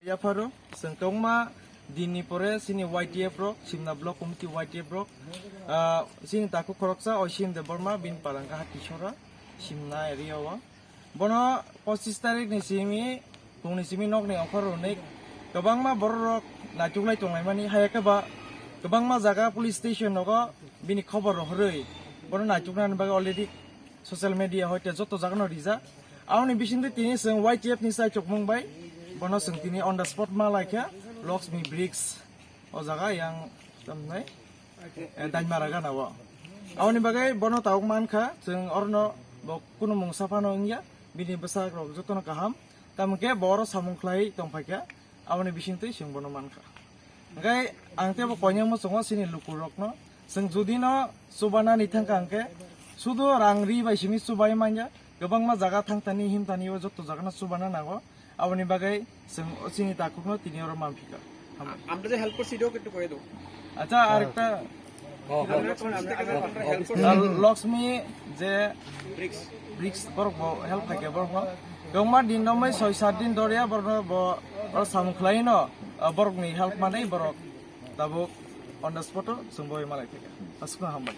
Ya Faro, sengkongma dini pore sini YTF bro, simna blok komiti YTF bro. Sini taku koroksa oisim de Burma bin palangka hati shora simna area wa. Bono 25 tarik ni simi tung ni simi nok ni ongkor unik. Kebang ma borok na junglai tunglai mani hayaka ba. Kebang ma jaga police station nogo bini khobar rohroi. Bono na jungnan baga already social media hoite joto jaga no rija. Awni bisinde tini seng YTF ni sai chokmung bai. Bono sengtini on the spot malaikia Locksmith Bricks o jaga yang tamnai dan maraga nawa awni bagai bono tauk mankha jeng orno bo kuno mung sapano ingya bini besar rok jotono kaham tamke boro samungklai tongphakia awni bisingtui sing bono mankha ngai angte bo konya mo songo sini lukurok no seng judi no subana ni thangka angke sudu rangri bai simi subai manja gobang ma jaga thangtani himtani o joto jaga na subana nago awni bagai sini takuk no tini orang mampika আমরা যে help করছি এটাও একটু করে দাও আচ্ছা আরেকটা লক্ষ্মী যে ব্রিক্স বরক হেল্প থাকে বরক গংমা দিন দমাই 6-7 দিন ধরে বরক সামুখলাই ন বরক নি হেল্প মানে বরক তাবো অন দ্য স্পট সম্ভব মালাই থাকে আসুক হামবাই